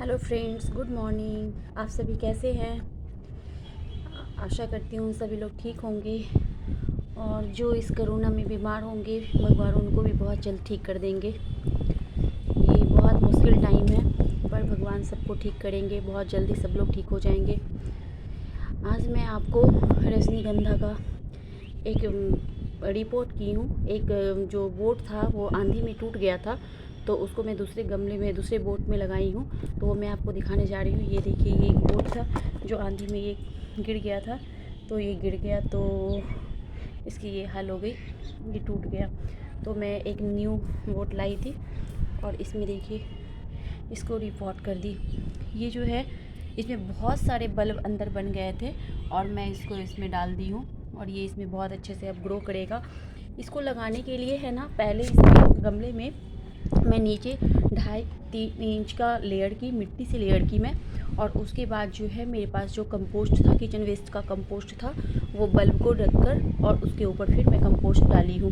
Hello friends, good morning. आप सभी कैसे हैं? आशा करती हूँ सभी लोग ठीक होंगे और जो इस कोरोना में बीमार होंगे भगवान उनको भी बहुत जल्द ठीक कर देंगे। ये बहुत मुश्किल टाइम है पर भगवान सबको ठीक करेंगे, बहुत जल्दी सब लोग ठीक हो जाएंगे। आज मैं आपको रजनीगंधा का एक रिपोर्ट की हूँ। एक जो बोट था वो आंधी में टूट गया था, तो उसको मैं दूसरे गमले में दूसरे बोट में लगाई हूँ, तो वो मैं आपको दिखाने जा रही हूँ। ये देखिए, ये एक बोट था जो आंधी में ये गिर गया था, तो ये गिर गया तो इसकी ये हाल हो गई, ये टूट गया। तो मैं एक न्यू बोट लाई थी और इसमें देखिए इसको रिपोर्ट कर दी। ये जो है इसमें बहुत सारे बल्ब अंदर बन गए थे और मैं इसको इसमें डाल दी हूँ और ये इसमें बहुत अच्छे से अब ग्रो करेगा। इसको लगाने के लिए है ना, पहले इसमें गमले में मैं नीचे 2.5-3 इंच का लेयर की मिट्टी से लेयर की मैं, और उसके बाद जो है मेरे पास जो कंपोस्ट था, किचन वेस्ट का कंपोस्ट था, वो बल्ब को रखकर और उसके ऊपर फिर मैं कंपोस्ट डाली हूँ।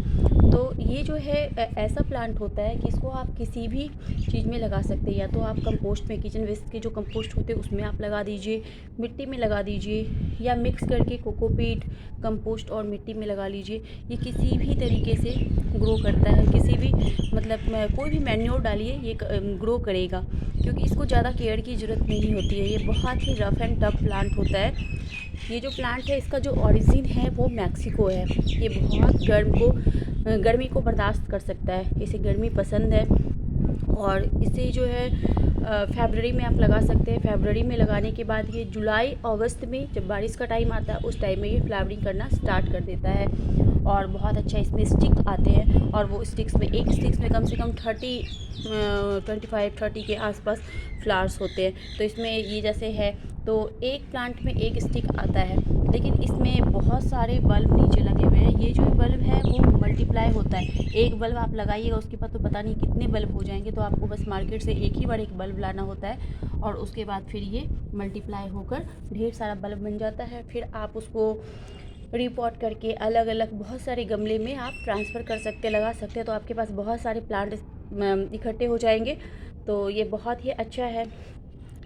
तो ये जो है ऐसा प्लांट होता है कि इसको आप किसी भी चीज़ में लगा सकते हैं। या तो आप कंपोस्ट में, किचन वेस्ट के जो कंपोस्ट होते हैं उसमें आप लगा दीजिए, मिट्टी में लगा दीजिए, या मिक्स करके कोकोपीट, कंपोस्ट और मिट्टी में लगा लीजिए। ये किसी भी तरीके से ग्रो करता है, किसी भी मतलब कोई भी मैन्योर डालिए ये ग्रो करेगा, क्योंकि इसको ज़्यादा केयर की ज़रूरत नहीं होती है। ये बहुत ही रफ़ एंड टफ प्लांट होता है। ये जो प्लांट है इसका जो ओरिजिन है वो मैक्सिको है। ये बहुत गर्मी को बर्दाश्त कर सकता है, इसे गर्मी पसंद है। और इसे जो है फरवरी में आप लगा सकते हैं। फरवरी में लगाने के बाद ये जुलाई अगस्त में जब बारिश का टाइम आता है उस टाइम में ये फ्लावरिंग करना स्टार्ट कर देता है और बहुत अच्छा इसमें स्टिक आते हैं। और वो स्टिक्स में, एक स्टिक्स में कम से कम 25-30 के आसपास फ्लावर्स होते हैं। तो इसमें ये जैसे है तो एक प्लांट में एक स्टिक आता है, लेकिन इसमें बहुत सारे बल्ब नीचे लगे हुए हैं। ये जो बल्ब है वो मल्टीप्लाई होता है। एक बल्ब आप लगाइएगा उसके बाद तो पता नहीं कितने बल्ब हो जाएंगे, तो आपको बस मार्केट से एक ही बार एक बल्ब लाना होता है और उसके बाद फिर ये मल्टीप्लाई होकर ढेर सारा बल्ब बन जाता है। फिर आप उसको रिपॉट करके अलग अलग बहुत सारे गमले में आप ट्रांसफ़र कर सकते हैं, लगा सकते हैं, तो आपके पास बहुत सारे प्लांट इकट्ठे हो जाएंगे। तो ये बहुत ही अच्छा है।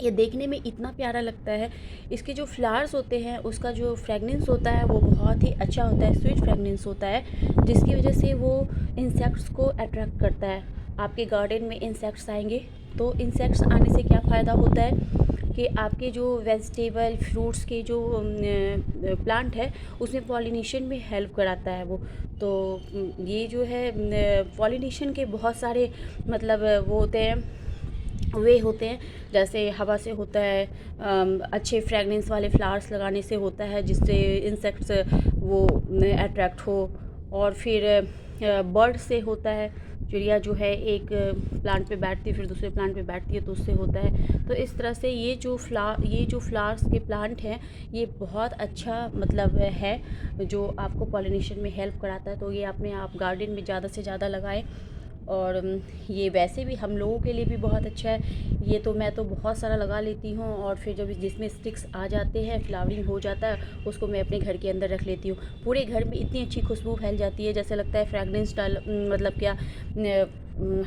ये देखने में इतना प्यारा लगता है। इसके जो फ्लावर्स होते हैं उसका जो फ्रेगनेंस होता है वो बहुत ही अच्छा होता है, स्वीट फ्रेगनेंस होता है, जिसकी वजह से वो इंसेक्ट्स को अट्रैक्ट करता है। आपके गार्डन में इंसेक्ट्स आएंगे तो इंसेक्ट्स आने से क्या फ़ायदा होता है कि आपके जो वेजिटेबल फ्रूट्स के जो प्लांट है उसमें पॉलिनेशन में हेल्प कराता है वो। तो ये जो है पॉलिनेशन के बहुत सारे मतलब वो होते हैं, वे होते हैं। जैसे हवा से होता है, अच्छे फ्रेगनेंस वाले फ्लावर्स लगाने से होता है जिससे इंसेक्ट्स वो अट्रैक्ट हो। और फिर बर्ड से होता है, चिड़िया जो है एक प्लांट पे बैठती है फिर दूसरे प्लांट पे बैठती है तो उससे होता है। तो इस तरह से ये जो फ्लावर्स के प्लांट हैं ये बहुत अच्छा मतलब है जो आपको पॉलिनेशन में हेल्प कराता है। तो ये अपने आप गार्डन में ज़्यादा से ज़्यादा लगाएं। और ये वैसे भी हम लोगों के लिए भी बहुत अच्छा है। ये तो मैं तो बहुत सारा लगा लेती हूँ और फिर जब जिसमें स्टिक्स आ जाते हैं, फ्लावरिंग हो जाता है, उसको मैं अपने घर के अंदर रख लेती हूँ। पूरे घर में इतनी अच्छी खुशबू फैल जाती है, जैसे लगता है फ्रेगनेंस डाल मतलब क्या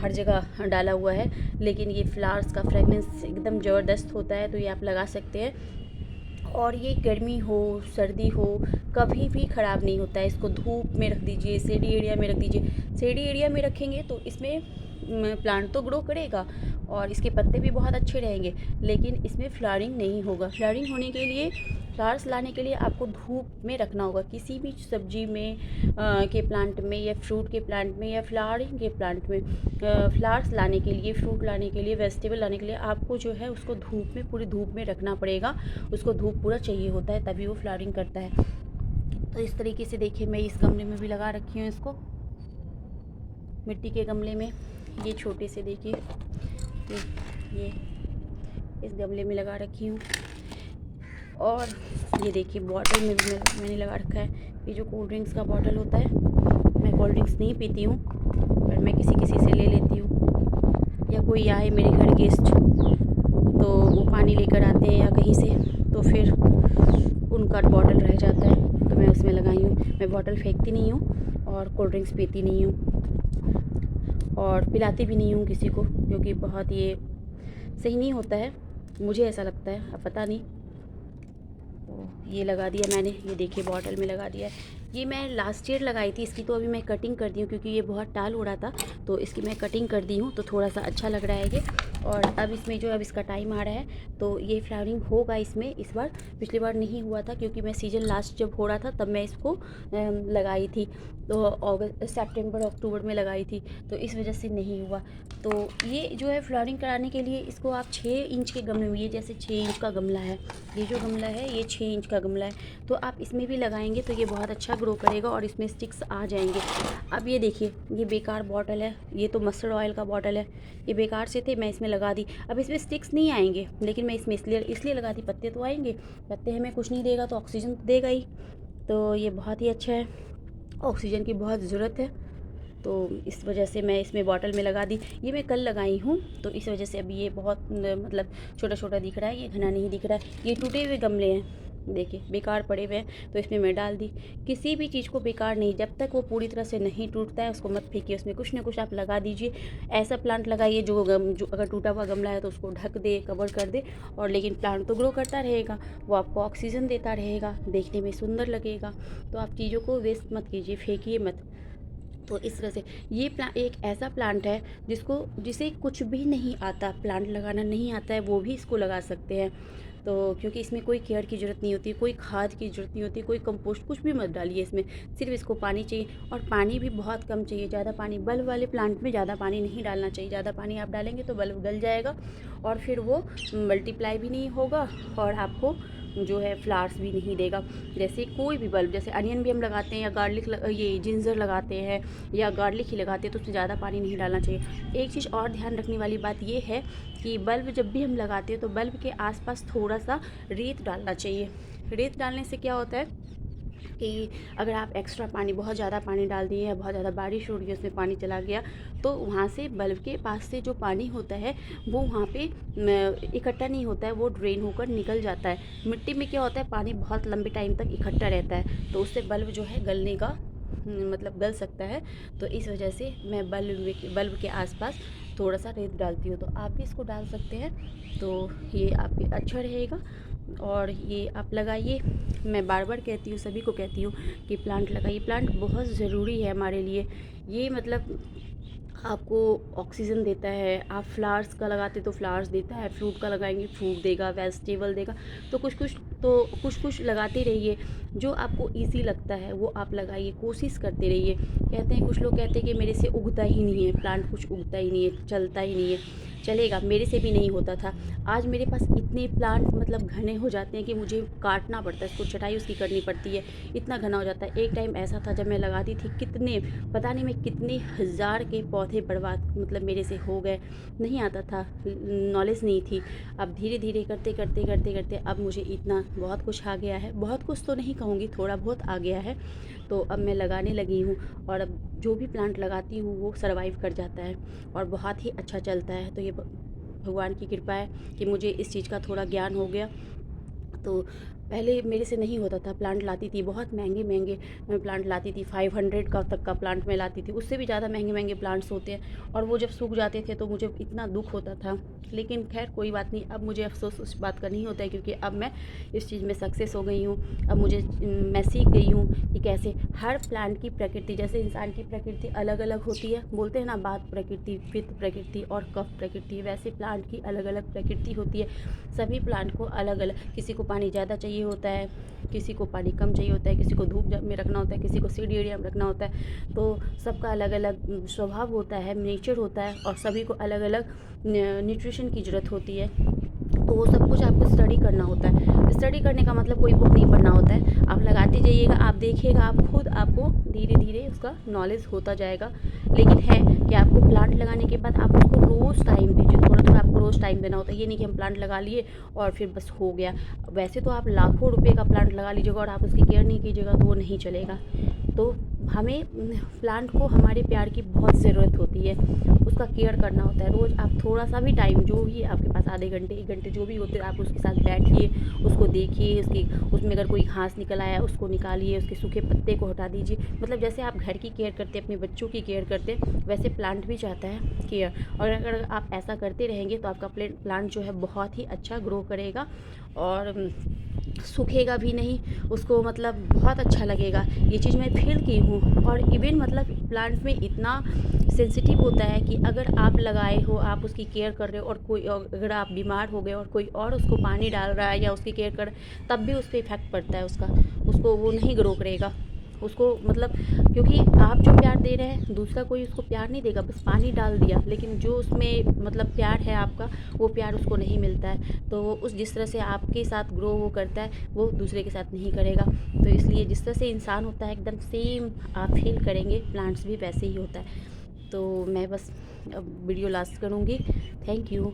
हर जगह डाला हुआ है। लेकिन ये फ्लावर्स का फ्रेगनेंस एकदम ज़बरदस्त होता है, तो ये आप लगा सकते हैं। और ये गर्मी हो सर्दी हो कभी भी ख़राब नहीं होता है। इसको धूप में रख दीजिए, शेडी एरिया में रख दीजिए। शेडी एरिया में रखेंगे तो इसमें प्लांट तो ग्रो करेगा और इसके पत्ते भी बहुत अच्छे रहेंगे, लेकिन इसमें फ्लावरिंग नहीं होगा। फ्लावरिंग होने के लिए, फ्लावर्स लाने के लिए आपको धूप में रखना होगा। किसी भी सब्जी में के प्लांट में या फ्रूट के प्लांट में या फ्लावरिंग के प्लांट में फ्लावर्स लाने के लिए, फ्रूट लाने के लिए, वेजिटेबल लाने के लिए आपको जो है उसको धूप में, पूरी धूप में रखना पड़ेगा। उसको धूप पूरा चाहिए होता है तभी वो फ्लावरिंग करता है। तो इस तरीके से देखिए मैं इस गमले में भी लगा रखी हूँ इसको, मिट्टी के गमले में। ये छोटे से देखिए ये इस गमले में लगा रखी हूँ। और ये देखिए बॉटल में भी मैंने लगा रखा है। ये जो कोल्ड ड्रिंक्स का बॉटल होता है, मैं कोल्ड ड्रिंक्स नहीं पीती हूँ पर मैं किसी से ले लेती हूँ, या कोई आए मेरे घर गेस्ट तो वो पानी लेकर आते हैं या कहीं से, तो फिर उनका बॉटल रह जाता है तो मैं उसमें लगाई हूँ। मैं बॉटल फेंकती नहीं हूँ और कोल्ड ड्रिंक्स पीती नहीं हूँ और पिलाती भी नहीं हूँ किसी को, क्योंकि बहुत ये सही नहीं होता है। मुझे ऐसा लगता है, अब पता नहीं। तो ये लगा दिया मैंने, ये देखिए बॉटल में लगा दिया है। ये मैं लास्ट ईयर लगाई थी, इसकी तो अभी मैं कटिंग कर दी हूँ क्योंकि ये बहुत टाल हो रहा था, तो इसकी मैं कटिंग कर दी हूँ, तो थोड़ा सा अच्छा लग रहा है ये। और अब इसमें जो अब इसका टाइम आ रहा है तो ये फ्लावरिंग होगा इसमें इस बार। पिछली बार नहीं हुआ था क्योंकि मैं सीज़न लास्ट जब हो रहा था तब मैं इसको लगाई थी, तो अगस्त सितंबर अक्टूबर में लगाई थी, तो इस वजह से नहीं हुआ। तो ये जो है फ्लावरिंग कराने के लिए इसको आप 6 इंच के गमले में, ये जैसे 6 इंच का गमला है, ये जो गमला है ये 6 इंच का गमला है, तो आप इसमें भी लगाएंगे तो ये बहुत अच्छा ग्रो करेगा और इसमें स्टिक्स आ जाएंगे। अब ये देखिए, ये बेकार बॉटल है, ये तो मस्टर्ड ऑयल का बॉटल है, ये बेकार से थे, मैं इसमें लगा दी। अब इसमें स्टिक्स नहीं आएंगे, लेकिन मैं इसमें इसलिए लगा दी, पत्ते तो आएंगे, पत्ते हमें कुछ नहीं देगा तो ऑक्सीजन तो देगा ही, तो ये बहुत ही अच्छा है, ऑक्सीजन की बहुत ज़रूरत है, तो इस वजह से मैं इसमें बॉटल में लगा दी। ये मैं कल लगाई हूँ, तो इस वजह से अभी ये बहुत मतलब छोटा छोटा दिख रहा है, ये घना नहीं दिख रहा है। ये टूटे हुए गमले हैं, देखिए बेकार पड़े हुए हैं, तो इसमें मैं डाल दी। किसी भी चीज़ को बेकार नहीं, जब तक वो पूरी तरह से नहीं टूटता है उसको मत फेंकिए, उसमें कुछ ना कुछ आप लगा दीजिए। ऐसा प्लांट लगाइए जो अगर टूटा हुआ गमला है तो उसको ढक दे, कवर कर दे, और लेकिन प्लांट तो ग्रो करता रहेगा, वो आपको ऑक्सीजन देता रहेगा, देखने में सुंदर लगेगा। तो आप चीज़ों को वेस्ट मत कीजिए, फेंकिए मत। तो इस तरह से ये एक ऐसा प्लांट है जिसे कुछ भी नहीं आता, प्लांट लगाना नहीं आता है, वो भी इसको लगा सकते हैं। तो क्योंकि इसमें कोई केयर की ज़रूरत नहीं होती, कोई खाद की ज़रूरत नहीं होती, कोई कंपोस्ट कुछ भी मत डालिए इसमें, सिर्फ इसको पानी चाहिए, और पानी भी बहुत कम चाहिए। ज़्यादा पानी, बल्ब वाले प्लांट में ज़्यादा पानी नहीं डालना चाहिए, ज़्यादा पानी आप डालेंगे तो बल्ब गल जाएगा और फिर वो मल्टीप्लाई भी नहीं होगा और आपको जो है फ्लावर्स भी नहीं देगा। जैसे कोई भी बल्ब, जैसे अनियन भी हम लगाते हैं या गार्लिक ये जिंजर लगाते हैं या गार्लिक ही लगाते हैं, तो उसमें ज़्यादा पानी नहीं डालना चाहिए। एक चीज़ और ध्यान रखने वाली बात ये है कि बल्ब जब भी हम लगाते हैं तो बल्ब के आसपास थोड़ा सा रेत डालना चाहिए। रेत डालने से क्या होता है कि अगर आप एक्स्ट्रा पानी, बहुत ज़्यादा पानी डाल दिए या बहुत ज़्यादा बारिश हो रही है उसमें पानी चला गया, तो वहाँ से बल्ब के पास से जो पानी होता है वो वहाँ पे इकट्ठा नहीं होता है, वो ड्रेन होकर निकल जाता है। मिट्टी में क्या होता है, पानी बहुत लंबे टाइम तक इकट्ठा रहता है, तो उससे बल्ब जो है गलने का मतलब गल सकता है। तो इस वजह से मैं बल्ब के आसपास थोड़ा सा रेत डालती हूँ, तो आप भी इसको डाल सकते हैं, तो ये आपके अच्छा रहेगा। और ये आप लगाइए, मैं बार बार कहती हूँ, सभी को कहती हूँ कि प्लांट लगाइए, प्लांट बहुत ज़रूरी है हमारे लिए। ये मतलब आपको ऑक्सीजन देता है, आप फ्लावर्स का लगाते तो फ्लावर्स देता है, फ्रूट का लगाएंगे फ्रूट देगा, वेजिटेबल देगा, तो कुछ कुछ लगाते रहिए, जो आपको इजी लगता है वो आप लगाइए, कोशिश करते रहिए। कहते हैं, कुछ लोग कहते हैं कि मेरे से उगता ही नहीं है प्लांट, कुछ उगता ही नहीं है, चलता ही नहीं है। चलेगा, मेरे से भी नहीं होता था, आज मेरे पास इतने प्लांट मतलब घने हो जाते हैं कि मुझे काटना पड़ता है, इसको छटाई उसकी करनी पड़ती है, इतना घना हो जाता है। एक टाइम ऐसा था जब मैं लगाती थी, कितने पता नहीं मैं कितने हज़ार के पौधे बर्बाद मतलब मेरे से हो गए, नहीं आता था, नॉलेज नहीं थी। अब धीरे धीरे करते करते करते करते अब मुझे इतना बहुत कुछ आ गया है, बहुत कुछ तो नहीं कहूँगी, थोड़ा बहुत आ गया है, तो अब मैं लगाने लगी हूँ, और अब जो भी प्लांट लगाती हूँ वो सर्वाइव कर जाता है और बहुत ही अच्छा चलता है। तो ये भगवान की कृपा है कि मुझे इस चीज़ का थोड़ा ज्ञान हो गया। तो पहले मेरे से नहीं होता था, प्लांट लाती थी बहुत महंगे महंगे प्लांट लाती थी, 500 का तक का प्लांट मैं लाती थी, उससे भी ज़्यादा महंगे महंगे प्लांट्स होते हैं, और वो जब सूख जाते थे तो मुझे इतना दुख होता था। लेकिन खैर कोई बात नहीं, अब मुझे अफसोस उस बात का नहीं होता है, क्योंकि अब मैं इस चीज़ में सक्सेस हो गई हूँ। अब मैं सीख गई हूँ कि कैसे हर प्लांट की प्रकृति, जैसे इंसान की प्रकृति अलग अलग होती है, बोलते हैं ना बात प्रकृति, पित्त प्रकृति और कफ प्रकृति, वैसे प्लांट की अलग अलग प्रकृति होती है। सभी प्लांट को अलग अलग, किसी को पानी ज़्यादा चाहिए होता है, किसी को पानी कम चाहिए होता है, किसी को धूप में रखना होता है, किसी को सीड एरिया में रखना होता है, तो सबका अलग अलग स्वभाव होता है, नेचर होता है, और सभी को अलग अलग न्यूट्रिशन की ज़रूरत होती है। तो वो सब कुछ आपको स्टडी करना होता है। स्टडी करने का मतलब कोई बुक नहीं पढ़ना होता है, आप लगाते जाइएगा, आप देखिएगा, आप खुद आपको धीरे धीरे उसका नॉलेज होता जाएगा। लेकिन है कि आपको प्लांट लगाने के बाद आप उसको रोज़ टाइम दीजिए, थोड़ा थोड़ा आपको रोज़ टाइम देना होता है। ये नहीं कि हम प्लांट लगा लिए और फिर बस हो गया। वैसे तो आप लाखों रुपए का प्लांट लगा लीजिएगा और आप उसकी केयर नहीं कीजिएगा तो वो नहीं चलेगा। तो हमें प्लांट को हमारे प्यार की बहुत ज़रूरत होती है, उसका केयर करना होता है। रोज़ आप थोड़ा सा भी टाइम, जो भी आपके पास, आधे घंटे 1 घंटे जो भी होते हैं, आप उसके साथ बैठिए, उसको देखिए, उसमें अगर कोई घास निकल आया उसको निकालिए, उसके सूखे पत्ते को हटा दीजिए। मतलब जैसे आप घर की केयर करते हैं, अपने बच्चों की केयर करते हैं, वैसे प्लांट भी चाहता है केयर। और अगर आप ऐसा करते रहेंगे तो आपका प्लांट जो है बहुत ही अच्छा ग्रो करेगा और सूखेगा भी नहीं, उसको मतलब बहुत अच्छा लगेगा। ये चीज़ मैं फ़ील की हूँ। और इवन मतलब प्लांट में इतना सेंसिटिव होता है कि अगर आप लगाए हो, आप उसकी केयर कर रहे हो और कोई और, अगर आप बीमार हो गए और कोई और उसको पानी डाल रहा है या उसकी केयर कर, तब भी उस पे इफ़ेक्ट पड़ता है उसका, उसको वो नहीं ग्रो करेगा। उसको मतलब, क्योंकि आप जो प्यार दे रहे हैं दूसरा कोई उसको प्यार नहीं देगा, बस पानी डाल दिया, लेकिन जो उसमें मतलब प्यार है आपका, वो प्यार उसको नहीं मिलता है। तो वो उस जिस तरह से आपके साथ ग्रो वो करता है, वो दूसरे के साथ नहीं करेगा। तो इसलिए जिस तरह से इंसान होता है एकदम सेम आप फील करेंगे, प्लांट्स भी वैसे ही होता है। तो मैं बस अब वीडियो लास्ट करूँगी। Thank you.